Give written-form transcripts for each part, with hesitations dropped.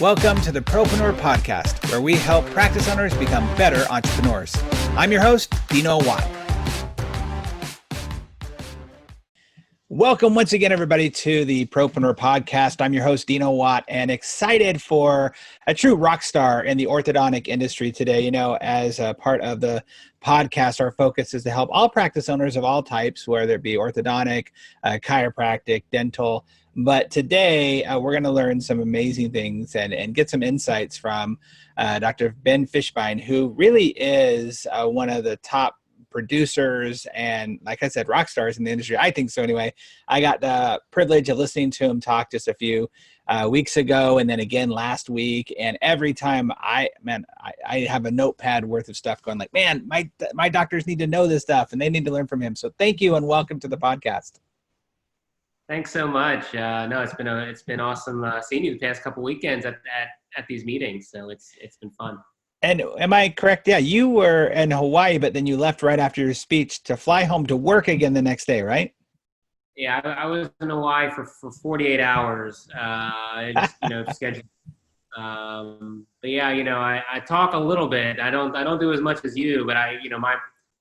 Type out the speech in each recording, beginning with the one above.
Welcome to the Propreneur Podcast, where we help practice owners become better entrepreneurs. I'm your host, Dino Watt. Welcome once again, everybody, to the Propreneur Podcast. I'm your host, Dino Watt, and excited for a true rock star in the orthodontic industry today. You know, as a part of the podcast, our focus is to help all practice owners of all types, whether it be orthodontic, chiropractic, dental. But today, we're going to learn some amazing things and get some insights from Dr. Ben Fishbein, who really is one of the top producers and, like I said, rock stars in the industry. I think so anyway. I got the privilege of listening to him talk just a few weeks ago and then again last week. And every time I have a notepad worth of stuff going like, man, my doctors need to know this stuff and they need to learn from him. So thank you and welcome to the podcast. Thanks so much. No, it's been awesome seeing you the past couple weekends at these meetings. So it's been fun. And am I correct? Yeah, you were in Hawaii, but then you left right after your speech to fly home to work again the next day, right? Yeah, I was in Hawaii for 48 hours. Scheduled. But yeah, I talk a little bit. I don't do as much as you, but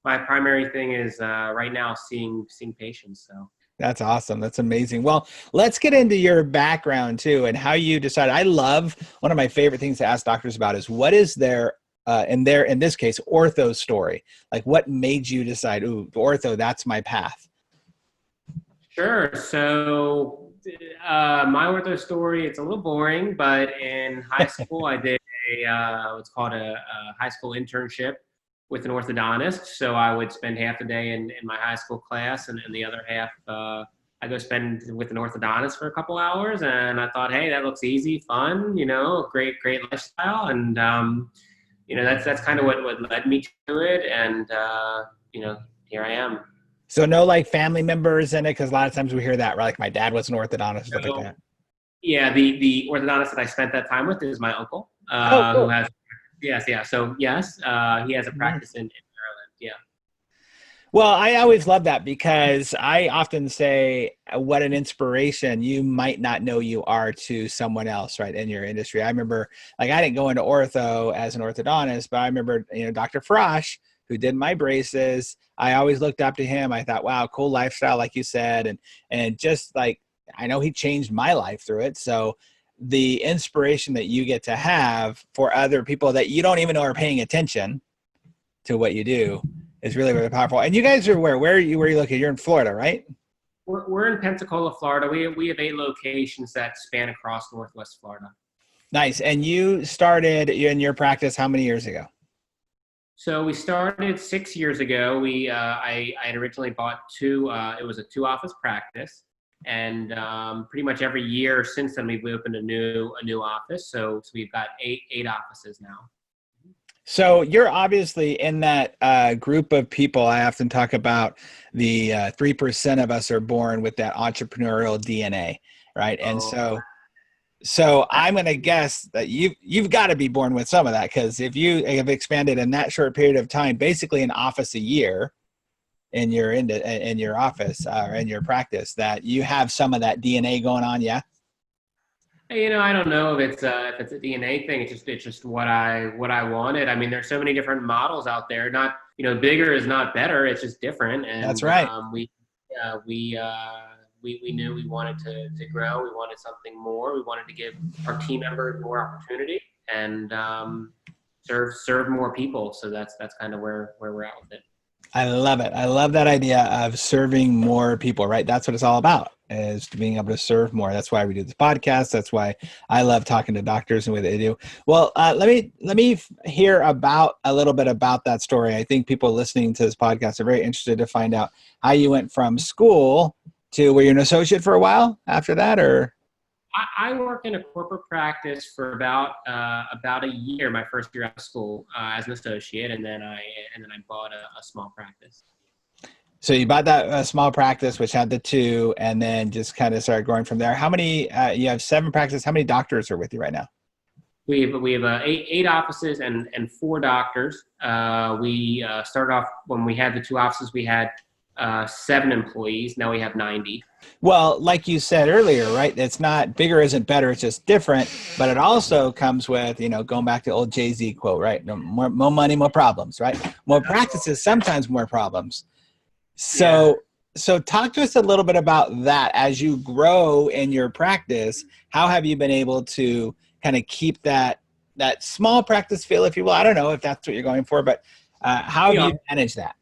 my primary thing is right now seeing patients. So. That's awesome. That's amazing. Well, let's get into your background too and how you decided. I love, one of my favorite things to ask doctors about is what is their, in this case, ortho story? Like what made you decide, ooh, ortho, that's my path? Sure. So my ortho story, it's a little boring, but in high school, I did what's called a high school internship with an orthodontist. So I would spend half the day in my high school class and the other half I go spend with an orthodontist for a couple hours. And I thought, hey, that looks easy, fun, great lifestyle. And, that's kind of what led me to it. And, here I am. So no like family members in it? Because a lot of times we hear that, right? Like my dad was an orthodontist, stuff like that. Yeah, the orthodontist that I spent that time with is my uncle, cool. who has. Yes, yeah. So yes, he has a practice in Maryland. Yeah. Well, I always love that because I often say what an inspiration you might not know you are to someone else, right, in your industry. I remember, like, I didn't go into ortho as an orthodontist, but I remember, Dr. Frosh, who did my braces. I always looked up to him. I thought, wow, cool lifestyle, like you said, and just like I know he changed my life through it. So the inspiration that you get to have for other people that you don't even know are paying attention to what you do is really, really powerful. And you guys are where are you located? You're in Florida, right? We're in Pensacola, Florida. We have 8 locations that span across Northwest Florida. Nice. And you started in your practice how many years ago? So we started 6 years ago. I had originally bought 2, it was a 2-office practice. And pretty much every year since then, we've opened a new office. So we've got eight offices now. So you're obviously in that group of people. I often talk about the 3% of us are born with that entrepreneurial DNA, right? And so I'm going to guess that you've got to be born with some of that, because if you have expanded in that short period of time, basically an office a year, in your office or in your practice, that you have some of that DNA going on. Yeah. I don't know if it's a DNA thing. It's just what I wanted. I mean, there's so many different models out there. Not, bigger is not better. It's just different. And that's right. We knew we wanted to grow. We wanted something more. We wanted to give our team members more opportunity and serve more people. So that's kind of where we're at with it. I love it. I love that idea of serving more people, right? That's what it's all about, is being able to serve more. That's why we do this podcast. That's why I love talking to doctors and what they do. Well, let me hear a little bit about that story. I think people listening to this podcast are very interested to find out how you went from school to, were you an associate for a while after that, or? I worked in a corporate practice for about a year, my first year out of school, as an associate, and then I bought a small practice. So you bought that small practice, which had the 2, and then just kind of started growing from there. How many? You have 7 practices. How many doctors are with you right now? We have 8 offices and 4 doctors. We started off when we had the 2 offices. We had 7 employees. Now we have 90. Well, like you said earlier, right? It's not bigger isn't better. It's just different. But it also comes with, going back to old Jay-Z quote, right? No, more money, more problems, right? More practices, sometimes more problems. Yeah. So talk to us a little bit about that as you grow in your practice. How have you been able to kind of keep that small practice feel, if you will? I don't know if that's what you're going for, but how have We you are. managed that?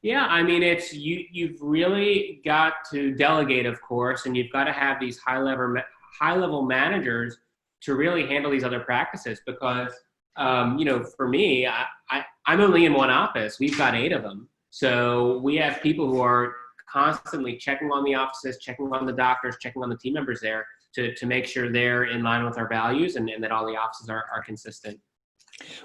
Yeah, I mean, it's you've really got to delegate, of course, and you've got to have these high level managers to really handle these other practices because for me, I'm only in one office. We've got 8 of them, so we have people who are constantly checking on the offices, checking on the doctors, checking on the team members there to make sure they're in line with our values and that all the offices are consistent.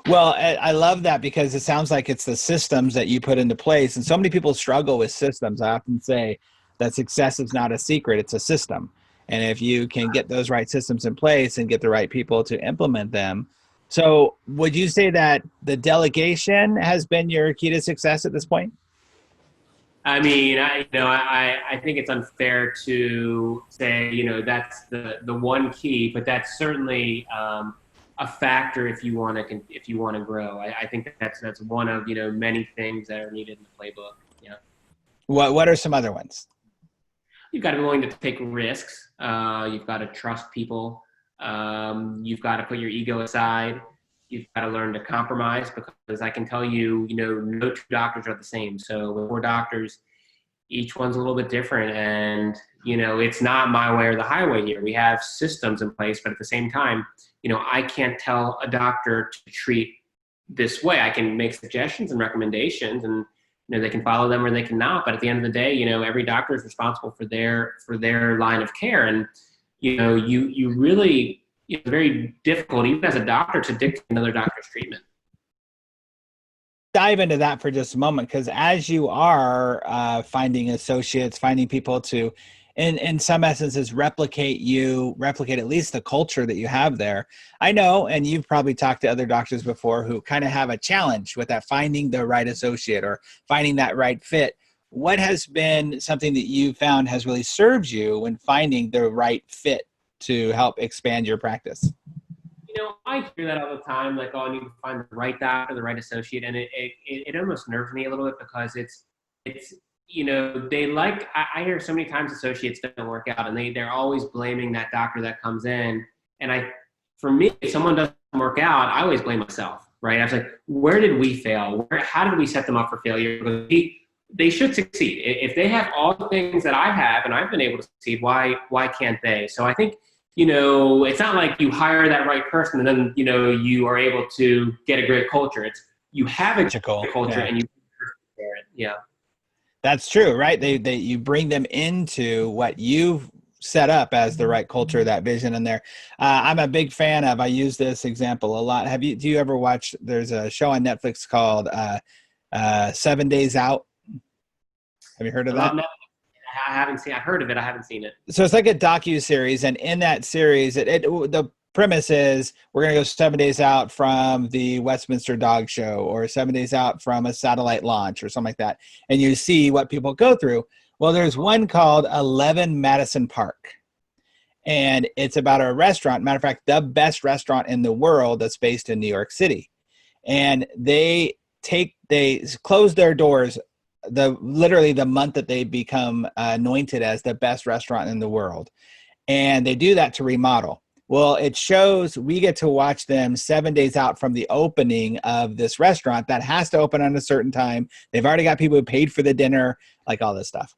Well, I love that because it sounds like it's the systems that you put into place. And so many people struggle with systems. I often say that success is not a secret, it's a system. And if you can get those right systems in place and get the right people to implement them. So, would you say that the delegation has been your key to success at this point? I mean, I think it's unfair to say, that's the one key, but that's certainly a factor if you want to grow. I think that's one of many things that are needed in the playbook. Yeah, What are some other ones? you've got to be willing to take risks. You've got to trust people. You've got to put your ego aside. You've got to learn to compromise because I can tell you, no 2 doctors are the same. So with 4 doctors, each one's a little bit different, and it's not my way or the highway here. We have systems in place, but at the same time, I can't tell a doctor to treat this way. I can make suggestions and recommendations, and they can follow them or they cannot. But at the end of the day, every doctor is responsible for their line of care, and you really, it's very difficult even as a doctor to dictate another doctor's treatment. Dive into that for just a moment, because as you are finding associates, finding people to in some essences replicate at least the culture that you have there. I know, and you've probably talked to other doctors before who kind of have a challenge with that, finding the right associate or finding that right fit. What has been something that you found has really served you when finding the right fit to help expand your practice? I hear that all the time, like, oh, I need to find the right doctor, the right associate, and it almost nerves me a little bit because it's I hear so many times associates don't work out, and they're always blaming that doctor that comes in, and for me, if someone doesn't work out, I always blame myself, right? I was like, where did we fail? How did we set them up for failure? Because they should succeed. If they have all the things that I have and I've been able to succeed, why can't they? So I think it's not like you hire that right person and then, you are able to get a great culture. It's you have a great culture, yeah, and you share it. Yeah. That's true, right? They you bring them into what you've set up as the right culture, that vision in there. I'm a big fan of, I use this example a lot. Do you ever watch, there's a show on Netflix called 7 Days Out. Have you heard of that? I haven't seen. I've heard of it. I haven't seen it. So it's like a docu-series, and in that series, the premise is we're going to go 7 days out from the Westminster Dog Show or 7 days out from a satellite launch or something like that, and you see what people go through. Well, there's one called 11 Madison Park, and it's about a restaurant. Matter of fact, the best restaurant in the world that's based in New York City, and they close their doors literally the month that they become anointed as the best restaurant in the world. And they do that to remodel. Well, it shows, we get to watch them 7 days out from the opening of this restaurant that has to open on a certain time. They've already got people who paid for the dinner, like all this stuff.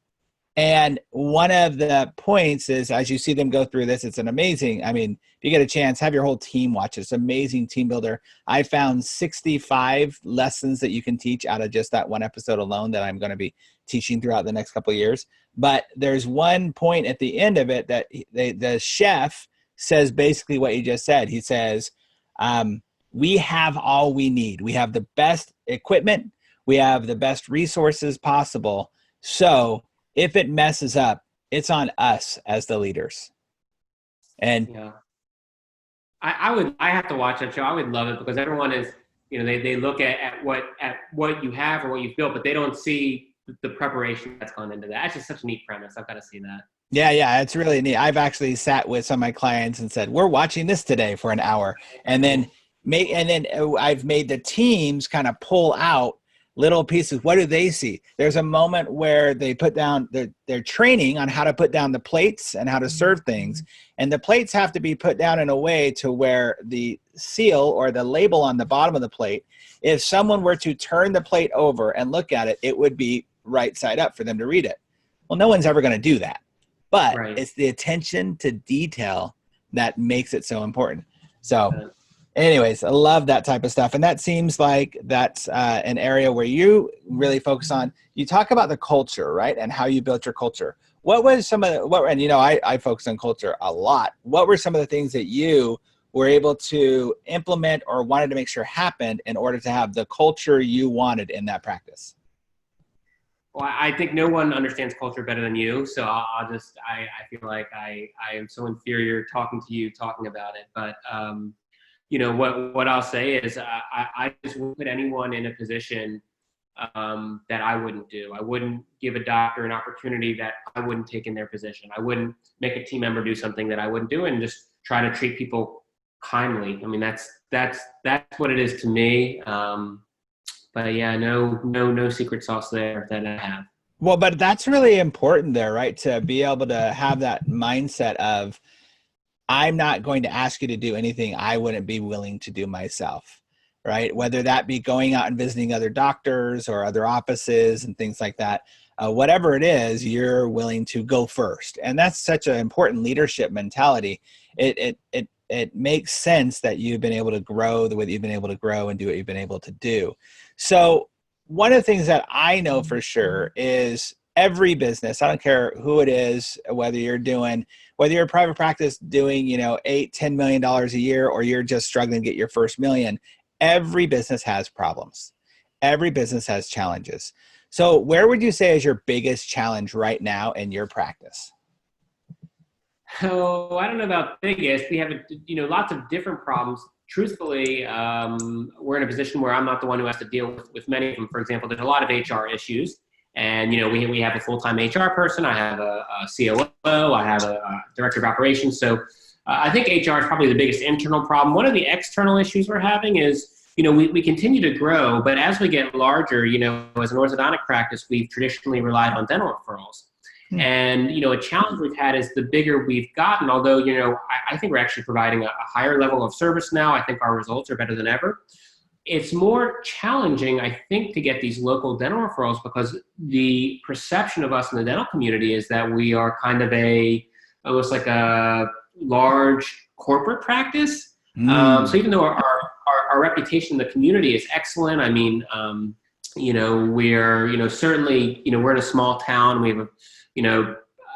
And one of the points is, as you see them go through this, it's an amazing, I mean, if you get a chance, have your whole team watch it. It's an amazing team builder. I found 65 lessons that you can teach out of just that one episode alone that I'm going to be teaching throughout the next couple of years. But there's one point at the end of it that the chef says basically what you just said. He says, we have all we need. We have the best equipment. We have the best resources possible. So if it messes up, it's on us as the leaders. And yeah, I have to watch that show. I would love it because everyone is, they look at what you have or what you've built, but they don't see the preparation that's gone into that. That's just such a neat premise. I've got to see that. Yeah, it's really neat. I've actually sat with some of my clients and said, "We're watching this today for an hour," and then I've made the teams kind of pull out little pieces. What do they see? There's a moment where they put down they're training on how to put down the plates and how to serve things, and the plates have to be put down in a way to where the seal or the label on the bottom of the plate, if someone were to turn the plate over and look at it, it would be right side up for them to read it. Well, no one's ever going to do that. But it's the attention to detail that makes it so important. So anyways, I love that type of stuff. And that seems like that's an area where you really focus on. You talk about the culture, right? And how you built your culture. What was some of the, and I focus on culture a lot. What were some of the things that you were able to implement or wanted to make sure happened in order to have the culture you wanted in that practice? Well, I think no one understands culture better than you. So I feel like I am so inferior talking to you, talking about it. But, what I'll say is I just wouldn't put anyone in a position that I wouldn't do. I wouldn't give a doctor an opportunity that I wouldn't take in their position. I wouldn't make a team member do something that I wouldn't do, and just try to treat people kindly. I mean, that's what it is to me. But yeah, no secret sauce there that I have. Well, but that's really important there, right? To be able to have that mindset of, I'm not going to ask you to do anything I wouldn't be willing to do myself, right? Whether that be going out and visiting other doctors or other offices and things like that, whatever it is, you're willing to go first. And that's such an important leadership mentality. It makes sense that you've been able to grow the way that you've been able to grow and do what you've been able to do. So one of the things that I know for sure is every business, I don't care who it is, whether you're a private practice doing, $8-10 million a year, or you're just struggling to get your first million, every business has problems. Every business has challenges. So where would you say is your biggest challenge right now in your practice? Oh, I don't know about biggest. We have, lots of different problems. Truthfully, we're in a position where I'm not the one who has to deal with many of them. For example, there's a lot of HR issues, and we have a full-time HR person. I have a COO. I have a director of operations. So I think HR is probably the biggest internal problem. One of the external issues we're having is, we continue to grow, but as we get larger, as an orthodontic practice, we've traditionally relied on dental referrals. And, a challenge we've had is the bigger we've gotten, although, I think we're actually providing a higher level of service now. I think our results are better than ever. It's more challenging, I think, to get these local dental referrals, because the perception of us in the dental community is that we are kind of almost like a large corporate practice. So even though our reputation in the community is excellent, I mean, we're, certainly, we're in a small town. We have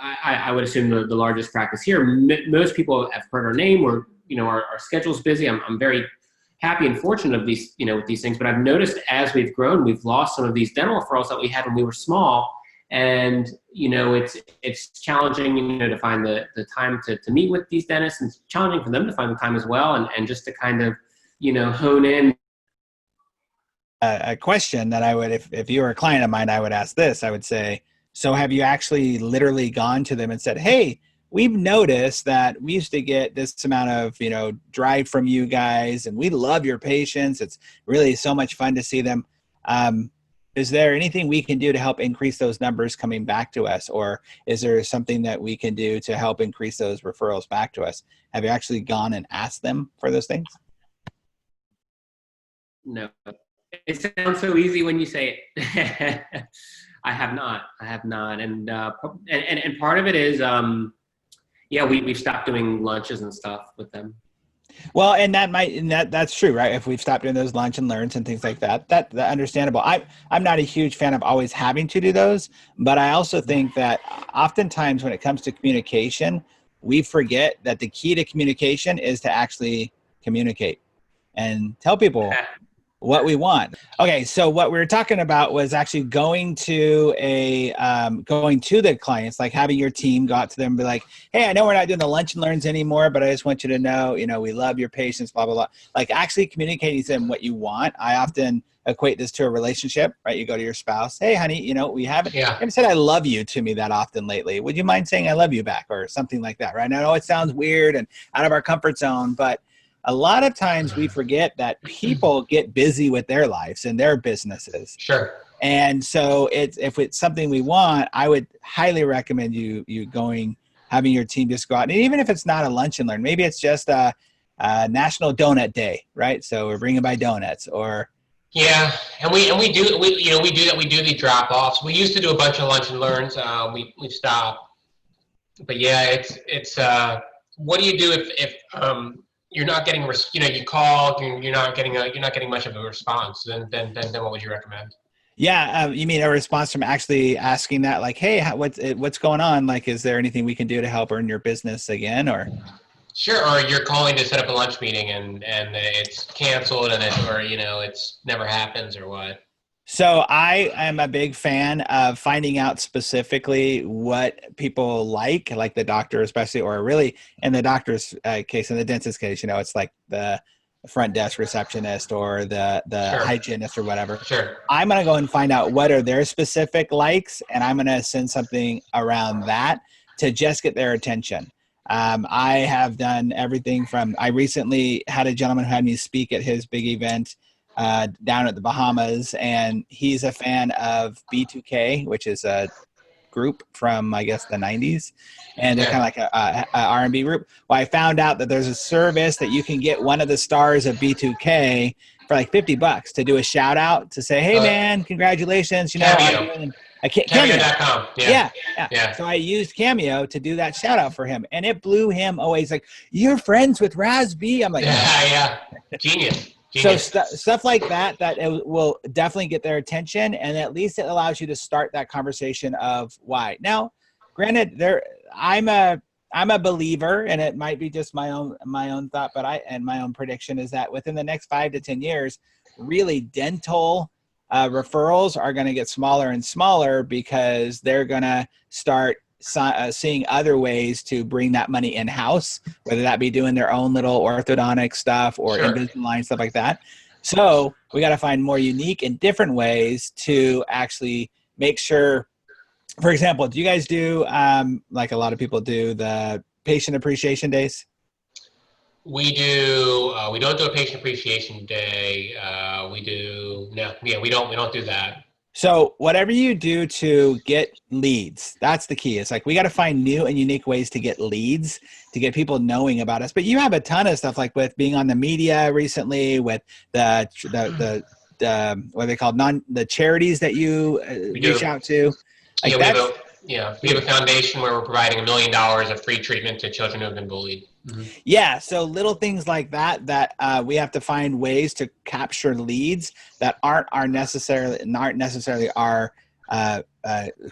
I would assume the largest practice here. Most people have heard our name. We're, our schedule's busy. I'm very happy and fortunate of these, with these things. But I've noticed as we've grown, we've lost some of these dental referrals that we had when we were small. And, it's challenging, to find the time to meet with these dentists, and it's challenging for them to find the time as well. And just to kind of, hone in. A question that I would, if you were a client of mine, I would ask this. I would say, so have you actually literally gone to them and said, hey, we've noticed that we used to get this amount of, drive from you guys, and we love your patients. It's really so much fun to see them. Is there anything we can do to help increase those numbers coming back to us? Or is there something that we can do to help increase those referrals back to us? Have you actually gone and asked them for those things? No. It sounds so easy when you say it. I have not. And part of it is, we've stopped doing lunches and stuff with them. Well, and that's true, right? If we've stopped doing those lunch and learns and things like that, that's understandable. I'm not a huge fan of always having to do those, but I also think that oftentimes when it comes to communication, we forget that the key to communication is to actually communicate and tell people what we want. Okay, so what we were talking about was actually going to the clients, like having your team go out to them and be like, hey, I know we're not doing the lunch and learns anymore, but I just want you to know, we love your patients, blah, blah, blah. Like actually communicating to them what you want. I often equate this to a relationship, right? You go to your spouse, hey, honey, we haven't said I love you to me that often lately. Would you mind saying I love you back or something like that, right? I know it sounds weird and out of our comfort zone, but a lot of times we forget that people get busy with their lives and their businesses. Sure. And so if it's something we want, I would highly recommend you having your team just go out. And even if it's not a lunch and learn, maybe it's just a National Donut Day, right? So we're bringing by donuts or. Yeah, and we do that. We do the drop offs. We used to do a bunch of lunch and learns. We've stopped. But yeah, it's what do you do if you're not getting, you call, you're not getting much of a response, then what would you recommend? Yeah. You mean a response from actually asking that, like, hey, what's going on? Like, is there anything we can do to help earn your business again? Or. Sure. Or you're calling to set up a lunch meeting and it's canceled it's never happens or what? So I am a big fan of finding out specifically what people like the doctor especially, or really in the doctor's case, in the dentist's case, it's like the front desk receptionist or the Sure. hygienist or whatever. Sure. I'm going to go and find out what are their specific likes, and I'm going to send something around that to just get their attention. I have done everything from, I recently had a gentleman who had me speak at his big event down at the Bahamas, and he's a fan of B2K, which is a group from, I guess, the 90s, and they're kind of like a R&B group. Well, I found out that there's a service that you can get one of the stars of B2K for like $50 to do a shout out to say, hey man, congratulations, Cameo. Cameo.com. Yeah. So I used Cameo to do that shout out for him, and it blew him away. He's like, you're friends with Raz B? I'm like, yeah. Genius. So stuff like that it will definitely get their attention, and at least it allows you to start that conversation of why. Now, granted, I'm a believer, and it might be just my own thought, but my own prediction is that within the next 5 to 10 years, really dental referrals are going to get smaller and smaller because they're going to start seeing other ways to bring that money in-house, whether that be doing their own little orthodontic stuff or Invisalign, stuff like that. So we got to find more unique and different ways to actually make sure. For example, do you guys do, like a lot of people do, the patient appreciation days? We do. We don't do a patient appreciation day. We don't do that. So whatever you do to get leads, that's the key. It's like we got to find new and unique ways to get leads, to get people knowing about us. But you have a ton of stuff, like with being on the media recently, with the what are they called, the charities that you reach out to. Like we have a foundation where we're providing $1 million of free treatment to children who have been bullied. Mm-hmm. Yeah, so little things like that we have to find ways to capture leads that aren't necessarily our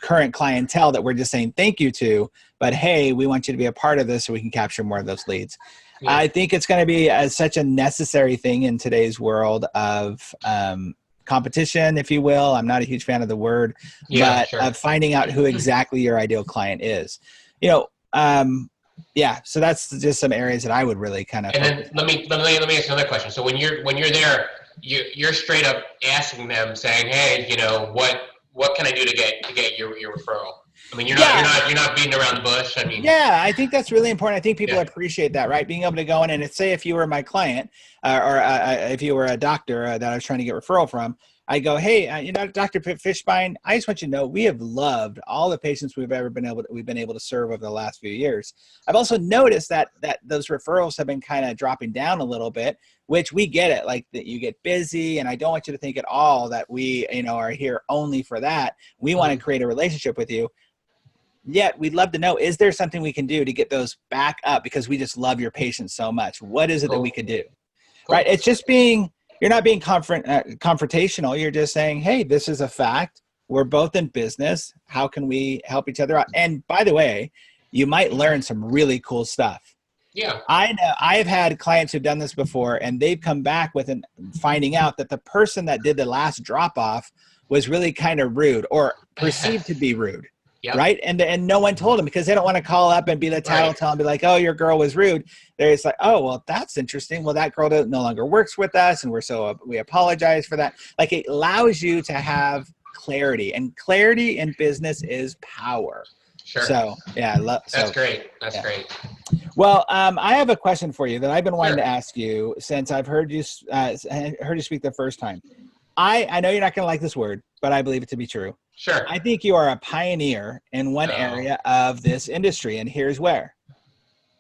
current clientele that we're just saying thank you to, but hey, we want you to be a part of this so we can capture more of those leads. Yeah. I think it's going to be such a necessary thing in today's world of competition, if you will. I'm not a huge fan of the word, but of finding out who exactly your ideal client is. Yeah, so that's just some areas that I would really kind of. And then let me ask another question. So when you're there, you're straight up asking them, saying, "Hey, what can I do to get your referral?" I mean, you're not beating around the bush. I mean, yeah, I think that's really important. I think people appreciate that, right? Being able to go in and say, if you were my client, or if you were a doctor that I was trying to get referral from, I go, hey, Dr. Fishbein, I just want you to know we have loved all the patients we've been able to serve over the last few years. I've also noticed that those referrals have been kind of dropping down a little bit, which we get it, like that you get busy, and I don't want you to think at all that we, are here only for that. We want to create a relationship with you. Yet we'd love to know, is there something we can do to get those back up, because we just love your patients so much? What is it that we could do? Right? It's just you're not being confrontational. You're just saying, hey, this is a fact. We're both in business. How can we help each other out? And by the way, you might learn some really cool stuff. Yeah. I know I've had clients who've done this before, and they've come back with finding out that the person that did the last drop off was really kind of rude or perceived to be rude. Yep. Right. And no one told them because they don't want to call up and be the tattletale and be like, oh, your girl was rude. They're just like, oh, well, that's interesting. Well, that girl no longer works with us. And we apologize for that. Like, it allows you to have clarity, and clarity in business is power. Sure. So, yeah. That's great. That's great. Well, I have a question for you that I've been wanting to ask you since I've heard you speak the first time. I know you're not going to like this word, but I believe it to be true. Sure. I think you are a pioneer in one area of this industry, and here's where.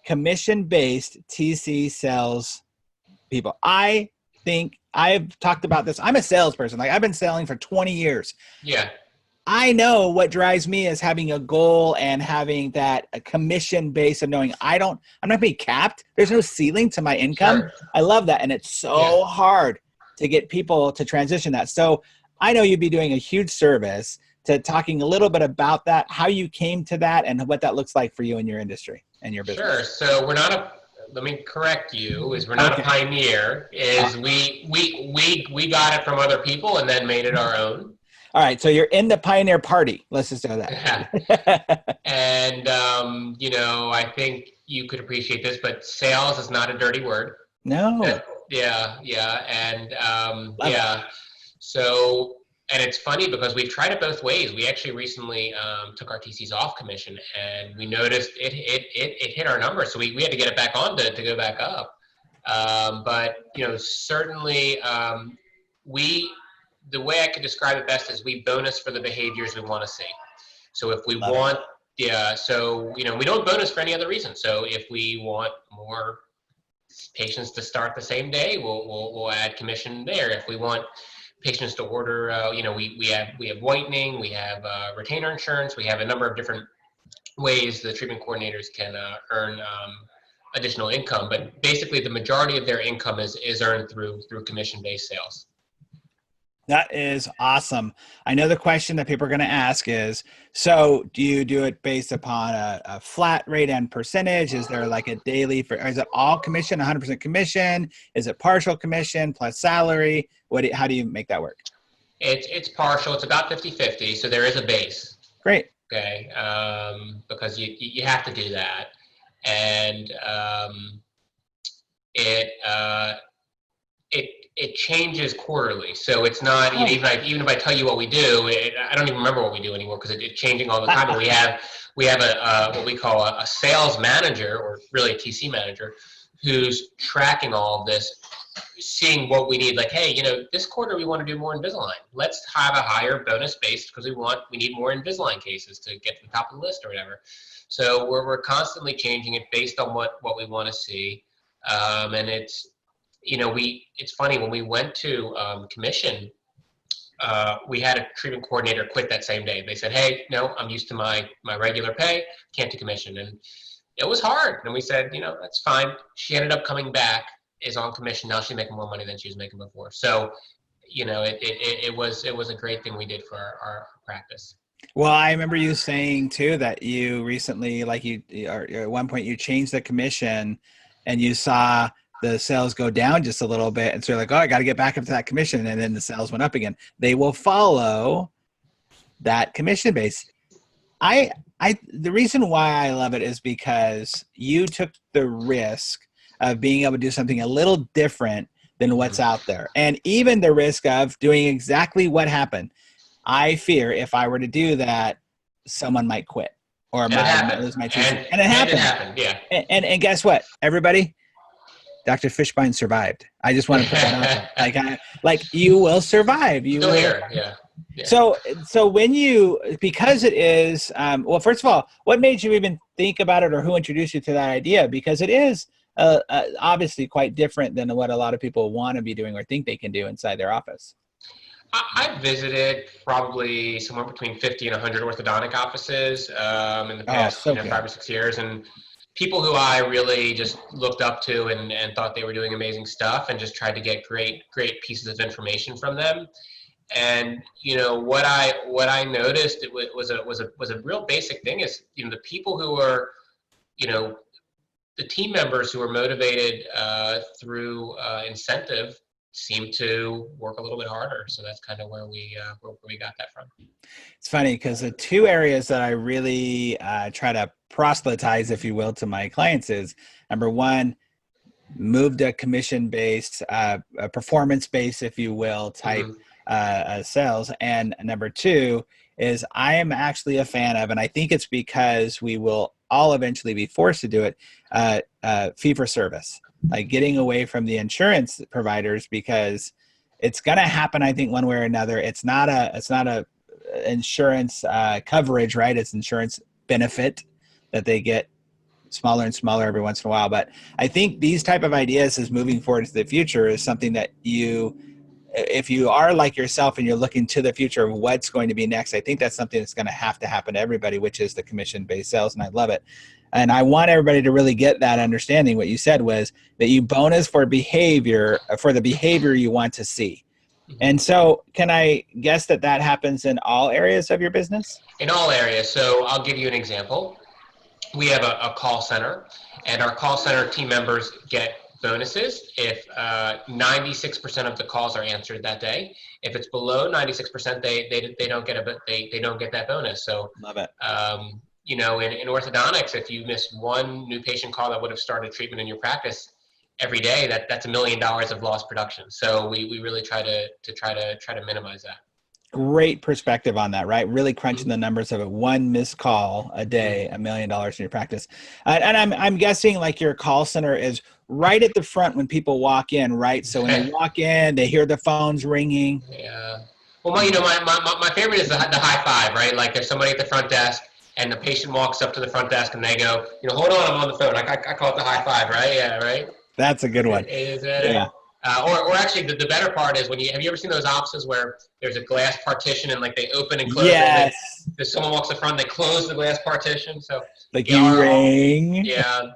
Commission-based TC sales people. I think I've talked about this. I'm a salesperson. Like, I've been selling for 20 years. Yeah. I know what drives me is having a goal and having that a commission base of knowing I'm not being capped. There's no ceiling to my income. Sure. I love that. And it's so hard to get people to transition that. So I know you'd be doing a huge service to talking a little bit about that, how you came to that, and what that looks like for you in your industry and your business. Sure. So let me correct you, we're not a pioneer, we got it from other people and then made it our own. All right. So you're in the pioneer party. Let's just do that. Yeah. And, I think you could appreciate this, but sales is not a dirty word. No. Yeah. And, Love it. So, and it's funny because we've tried it both ways. We actually recently took our TCs off commission, and we noticed it hit our numbers. So we had to get it back on to go back up. But, certainly the way I could describe it best is we bonus for the behaviors we want to see. So if we we don't bonus for any other reason. So if we want more patients to start the same day, we'll add commission there. If we want patients to order, we have whitening, we have retainer insurance, we have a number of different ways the treatment coordinators can earn additional income. But basically, the majority of their income is earned through commission-based sales. That is awesome. I know the question that people are going to ask is, so do you do it based upon a flat rate and percentage? Is there like a daily is it all commission, 100% commission? Is it partial commission plus salary? How do you make that work? It's partial. It's about 50-50. So there is a base. Great. Okay. Because you have to do that. And it changes quarterly, so it's not even if I tell you what we do, I don't even remember what we do anymore because it's changing all the time. But we have a what we call a sales manager, or really a TC manager, who's tracking all of this, seeing what we need. Like, hey, this quarter we want to do more Invisalign. Let's have a higher bonus base because we need more Invisalign cases to get to the top of the list or whatever. So we're constantly changing it based on what we want to see, and it's. It's funny, when we went to commission, we had a treatment coordinator quit that same day. They said, hey, no, I'm used to my regular pay, can't do commission. And it was hard. And we said, that's fine. She ended up coming back, is on commission. Now she's making more money than she was making before. So, it was a great thing we did for our practice. Well, I remember you saying too that you recently, at one point you changed the commission and you saw the sales go down just a little bit. And so you're like, oh, I got to get back up to that commission. And then the sales went up again. They will follow that commission base. The reason why I love it is because you took the risk of being able to do something a little different than what's out there. And even the risk of doing exactly what happened. I fear if I were to do that, someone might quit or might lose my TC. And it happened. Yeah. And guess what, everybody? Dr. Fishbein survived. I just want to put that out there. Like you will survive. You still will. Here. Yeah. So when because it is, well, first of all, what made you even think about it, or who introduced you to that idea? Because it is obviously quite different than what a lot of people want to be doing or think they can do inside their office. I visited probably somewhere between 50 and 100 orthodontic offices in the past 5 or 6 years, and people who I really just looked up to and thought they were doing amazing stuff, and just tried to get great pieces of information from them. And what I noticed, it was a real basic thing is the people who are the team members who are motivated through incentive seem to work a little bit harder. So that's kind of where we got that from. It's funny because the two areas that I really try to proselytize, if you will, to my clients is, number one, move to commission-based, performance-based, if you will, type sales. And number two is I am actually a fan of, and I think it's because we will all eventually be forced to do it, fee for service, like getting away from the insurance providers, because it's going to happen, I think, one way or another. It's not a insurance coverage, right? It's insurance benefit that they get smaller and smaller every once in a while. But I think these type of ideas is moving forward to the future is something that if you are like yourself and you're looking to the future of what's going to be next, I think that's something that's going to happen to everybody, which is the commission-based sales. And I love it. And I want everybody to really get that understanding. What you said was that you bonus for behavior, for the behavior you want to see. And so can I guess that happens in all areas of your business? In all areas. So I'll give you an example. We have a call center, and our call center team members get bonuses if 96% of the calls are answered that day. If it's below 96%, they don't get they don't get that bonus. So love it. In orthodontics, if you miss one new patient call that would have started treatment in your practice every day, that's $1 million of lost production. So we really try to minimize that. Great perspective on that, right? Really crunching the numbers of one missed call a day, $1 million in your practice. And I'm guessing like your call center is right at the front when people walk in, right? So when they walk in, they hear the phones ringing. Yeah. Well, my favorite is the high five, right? Like there's somebody at the front desk and the patient walks up to the front desk and they go, hold on, I'm on the phone. I call it the high five, right? Yeah, right? That's a good one. Yeah. Or actually, the better part is have you ever seen those offices where there's a glass partition and like they open and close? Yes. If someone walks up front, they close the glass partition. So like you ring. Yeah.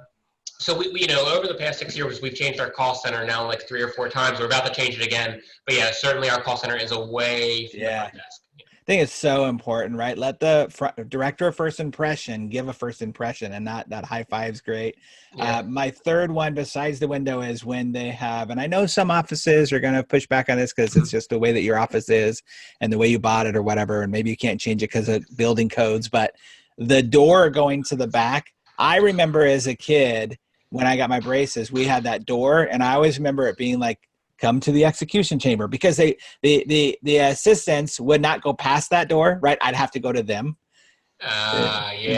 So we over the past 6 years, we've changed our call center now like 3 or 4 times. We're about to change it again. But yeah, certainly our call center is away from the front desk. I think it's so important, right? Let the director of first impression give a first impression, and that high five's great. Yeah. My third one besides the window is when they have, and I know some offices are going to push back on this because it's just the way that your office is and the way you bought it or whatever, and maybe you can't change it because of building codes, but the door going to the back, I remember as a kid when I got my braces, we had that door, and I always remember it being like, come to the execution chamber, because the assistants would not go past that door, right? I'd have to go to them. We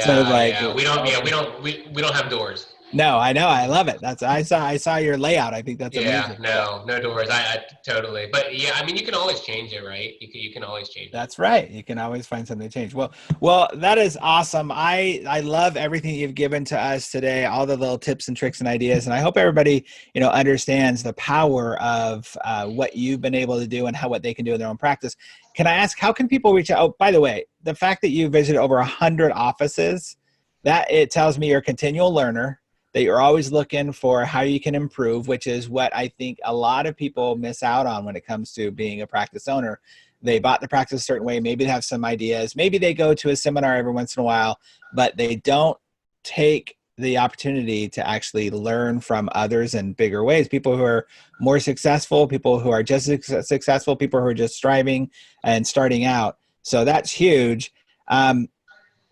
don't have doors. No, I know. I love it. I saw your layout. I think that's amazing. No doors. I totally. But yeah, I mean, you can always change it, right? You can always change it. That's right. You can always find something to change. Well, that is awesome. I love everything you've given to us today, all the little tips and tricks and ideas. And I hope everybody, understands the power of what you've been able to do and what they can do in their own practice. Can I ask, how can people reach out? Oh, by the way, the fact that you visited over 100 offices, that it tells me you're a continual learner, that you're always looking for how you can improve, which is what I think a lot of people miss out on when it comes to being a practice owner. They bought the practice a certain way. Maybe they have some ideas. Maybe they go to a seminar every once in a while, but they don't take the opportunity to actually learn from others in bigger ways. People who are more successful, people who are just as successful, people who are just striving and starting out. So that's huge.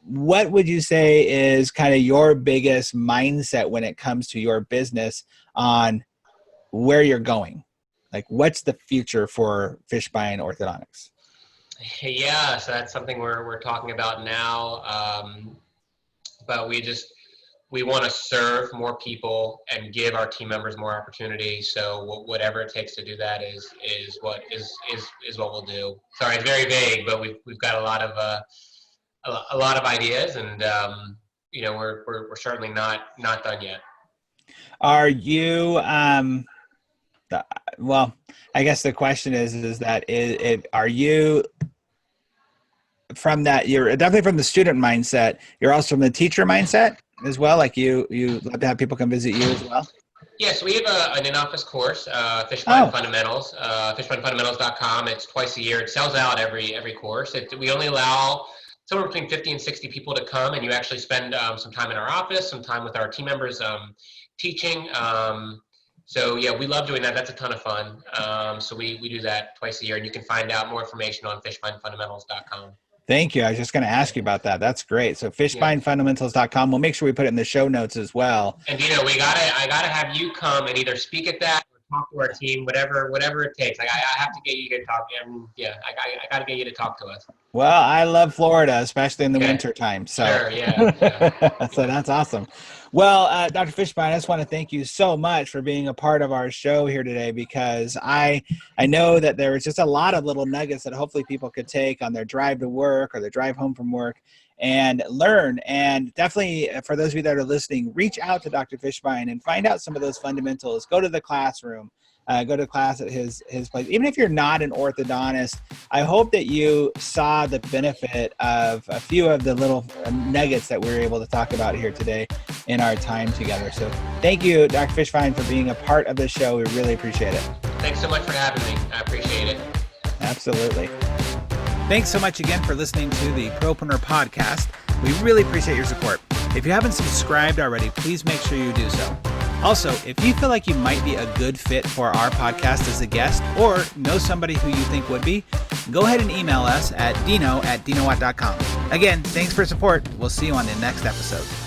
What would you say is kind of your biggest mindset when it comes to your business on where you're going? Like, what's the future for Fishbein Orthodontics? Yeah, so that's something we're talking about now. But we want to serve more people and give our team members more opportunity. So whatever it takes to do that is what we'll do. Sorry, it's very vague, but we've got a lot of ideas, and we're certainly not done yet. Are you well, I guess the question is that are you from that? You're definitely from the student mindset. You're also from the teacher mindset as well. Like you love to have people come visit you as well. Yes, we have an in-office course, Fishbein Fundamentals, fishbeinfundamentals.com. It's twice a year. It sells out every course. We only allow somewhere between 50 and 60 people to come, and you actually spend some time in our office, some time with our team members teaching. So yeah, we love doing that. That's a ton of fun. So we do that twice a year, and you can find out more information on fishbeinfundamentals.com. Thank you. I was just going to ask you about that. That's great. So fishbeinfundamentals.com. We'll make sure we put it in the show notes as well. And I gotta have you come and either speak at that or talk to our team, whatever it takes. I have to get you to talk. I got to get you to talk to us. Well, I love Florida, especially in the winter time. So, sure, yeah. So that's awesome. Well, Dr. Fishbein, I just want to thank you so much for being a part of our show here today, because I know that there was just a lot of little nuggets that hopefully people could take on their drive to work or their drive home from work and learn. And definitely for those of you that are listening, reach out to Dr. Fishbein and find out some of those fundamentals. Go to the classroom. Go to class at his place. Even if you're not an orthodontist, I hope that you saw the benefit of a few of the little nuggets that we were able to talk about here today in our time together. So thank you, Dr. Fishbein, for being a part of the show. We really appreciate it. Thanks so much for having me. I appreciate it. Absolutely. Thanks so much again for listening to the Propreneur Podcast. We really appreciate your support. If you haven't subscribed already, please make sure you do so. Also, if you feel like you might be a good fit for our podcast as a guest, or know somebody who you think would be, go ahead and email us at dino@dinowatt.com. Again, thanks for support. We'll see you on the next episode.